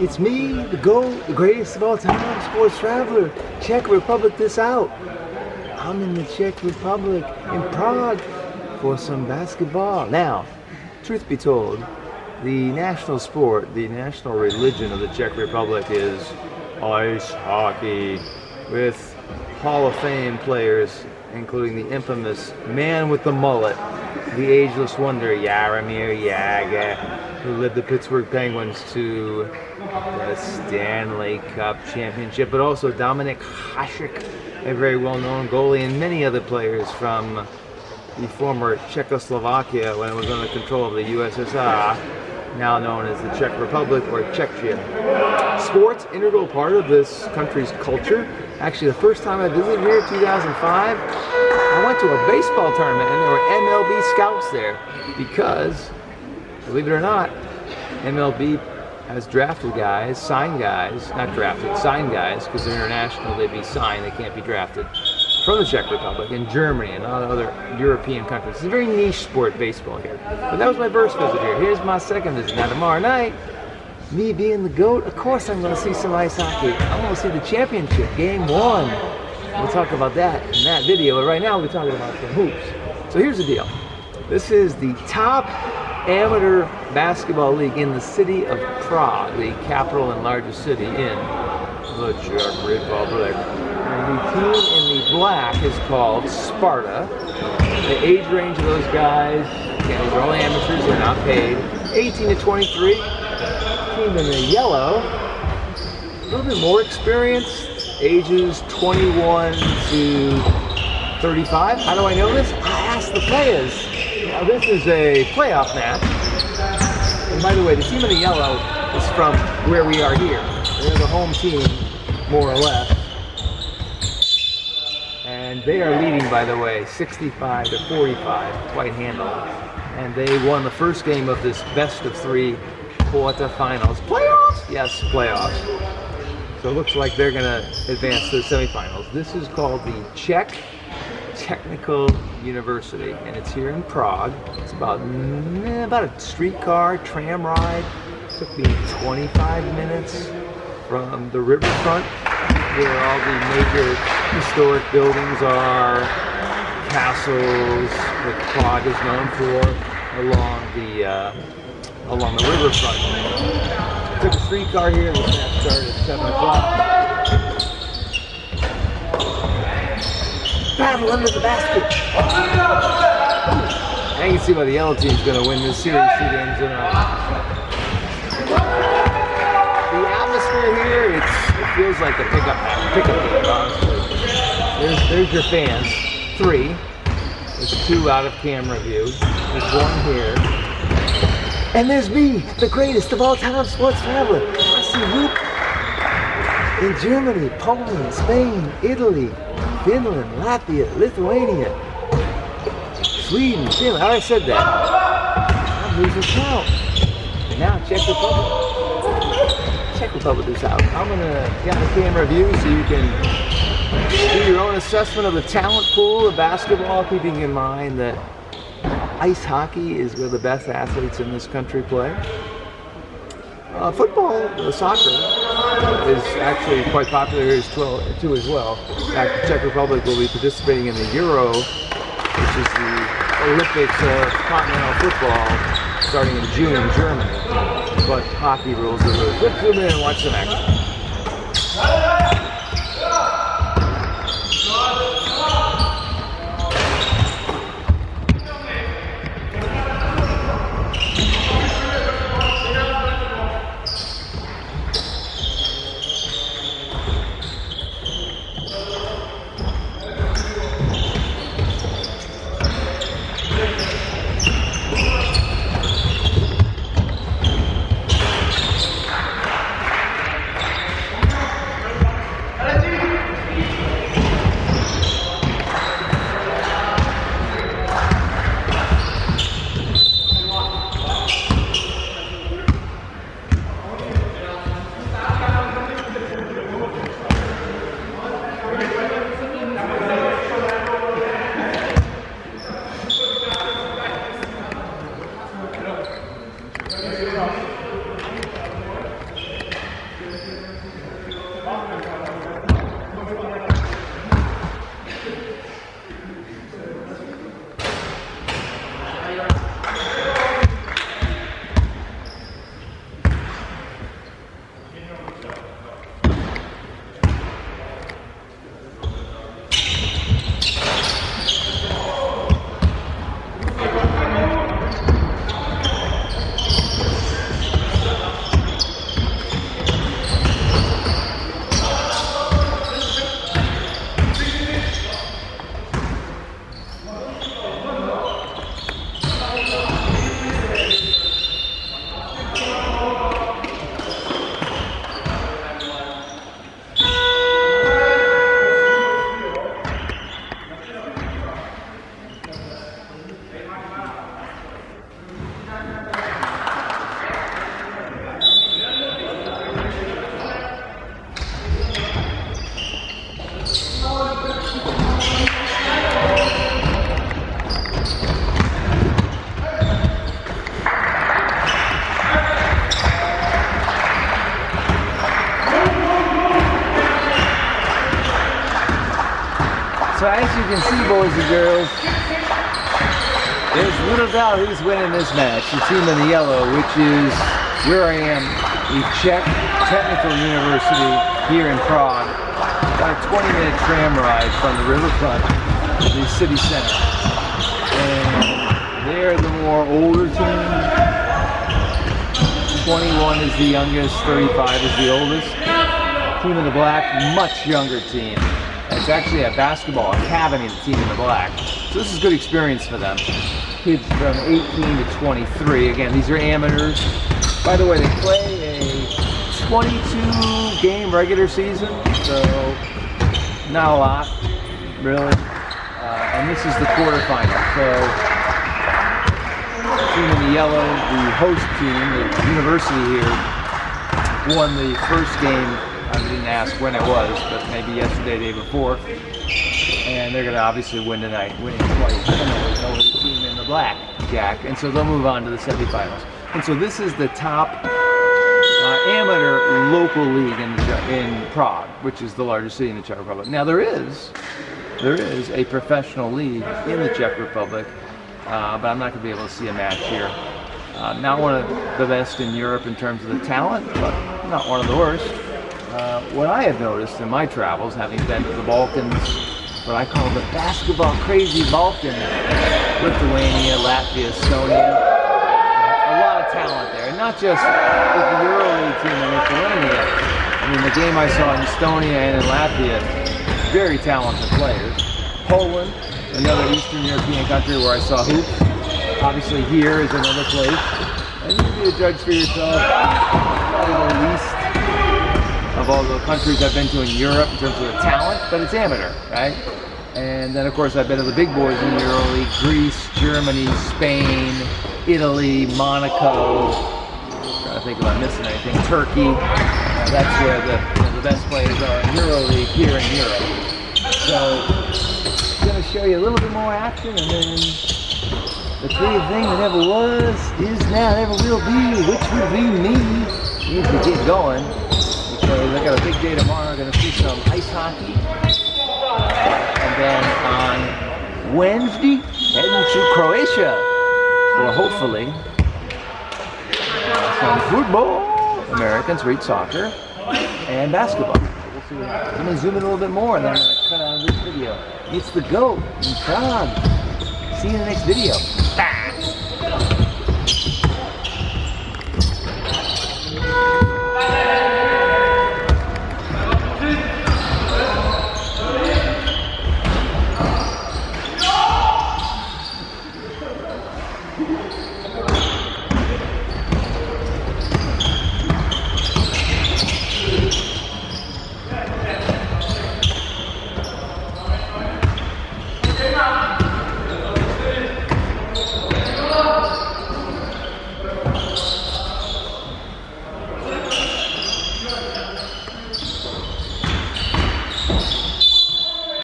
It's me, the GOAT, the greatest of all time, sports traveler. Czech Republic this out. I'm in the Czech Republic, in Prague, for some basketball. Now, truth be told, the national sport, the national religion of the Czech Republic is ice hockey, with Hall of Fame players, including the infamous man with the mullet, the ageless wonder Jaromír Jágr, who led the Pittsburgh Penguins to the Stanley Cup championship, but also Dominik Hasek, a very well-known goalie, and many other players from the former Czechoslovakia when it was under control of the USSR, now known as the Czech Republic or Czechia. Sports, integral part of this country's culture. Actually, the first time I visited here in 2005, I went to a baseball tournament and there were MLB scouts there because, believe it or not, MLB has drafted guys, signed guys, not drafted, signed guys, because they're international, they'd be signed, they can't be drafted, from the Czech Republic and Germany and other European countries. It's a very niche sport, baseball here. But that was my first visit here. Here's my second visit. Now tomorrow night, me being the GOAT, of course I'm going to see some ice hockey. I'm going to see the championship, game 1. We'll talk about that in that video, but right now we'll be talking about some hoops. So here's the deal. This is the top amateur basketball league in the city of Prague, the capital and largest city in the Czech Republic. And the team in the black is called Sparta. The age range of those guys, again, these are only amateurs, they're not paid, 18 to 23. Team in the yellow, a little bit more experienced, ages 21 to 35. How do I know this? I asked the players. Now this is a playoff match. And by the way, the team in the yellow is from where we are here. They're the home team, more or less. And they are leading, by the way, 65 to 45, quite handily. And they won the first game of this best of 3 quarterfinals. Playoffs? Yes, playoffs. So it looks like they're going to advance to the semifinals. This is called the Czech Technical University, and it's here in Prague. It's about a streetcar tram ride. It took me 25 minutes from the riverfront, where all the major historic buildings are, castles that Prague is known for, along the riverfront. Took a streetcar here. The match started at 7 o'clock. Battle under the basket. I can see why the yellow team's going to win this series 2 games in a row. The atmosphere here, it feels like a pickup game, honestly. There's your fans. 3. There's 2 out of camera view. There's 1 here. And there's me, the greatest of all time sports traveler. I see Whoop in Germany, Poland, Spain, Italy, Finland, Latvia, Lithuania, Sweden, Finland. I already said that. I'm losing count. And now Czech Republic. Czech Republic is out. I'm going to get the camera view so you can do your own assessment of the talent pool of basketball, keeping in mind that ice hockey is where the best athletes in this country play. Football, soccer, is actually quite popular here too as well. In fact, the Czech Republic will be participating in the Euro, which is the Olympics of continental football, starting in June in Germany. But hockey rules are really good. Zoom in and watch some action. So as you can see, boys and girls, there's little doubt who's winning this match. The team in the yellow, which is where I am, the Czech Technical University here in Prague. About a 20-minute tram ride from the riverfront to the city center. And they're the more older team. 21 is the youngest, 35 is the oldest. Team in the black, much younger team. It's actually a basketball academy, the team in the black. So this is good experience for them. Kids from 18 to 23. Again, these are amateurs. By the way, they play a 22-game regular season, so not a lot, really. And this is the quarterfinal. So the team in the yellow, the host team, the university here, won the first game. I didn't ask when it was, but maybe yesterday, day before. And they're going to obviously win tonight, winning twice over the team in the black, Jack. And so they'll move on to the semifinals. And so this is the top amateur local league in Prague, which is the largest city in the Czech Republic. Now there is a professional league in the Czech Republic, but I'm not going to be able to see a match here. Not one of the best in Europe in terms of the talent, but not one of the worst. What I have noticed in my travels, having been to the Balkans, what I call the basketball crazy Balkans, Lithuania, Latvia, Estonia, a lot of talent there. And not just with the EuroLeague team in Lithuania. I mean, the game I saw in Estonia and in Latvia, very talented players. Poland, another Eastern European country where I saw hoops. Obviously here is another place. And you can be a judge for yourself. Probably the least of all the countries I've been to in Europe in terms of the talent, but it's amateur, right? And then of course I've been to the big boys in the EuroLeague: Greece, Germany, Spain, Italy, Monaco. I'm trying to think if I'm missing anything. Turkey. That's where the best players are in EuroLeague here in Europe. So I'm going to show you a little bit more action, and then the creative thing that never was, is now, never will be, which will be me. Need to get going. Because I got a big day tomorrow. I'm going to see some ice hockey. And then on Wednesday, heading to Croatia for hopefully some football, American street soccer, and basketball. We'll see what happens. I'm going to zoom in a little bit more and then I'm going to cut out of this video. It's the GOAT in Prague. See you in the next video. Bye.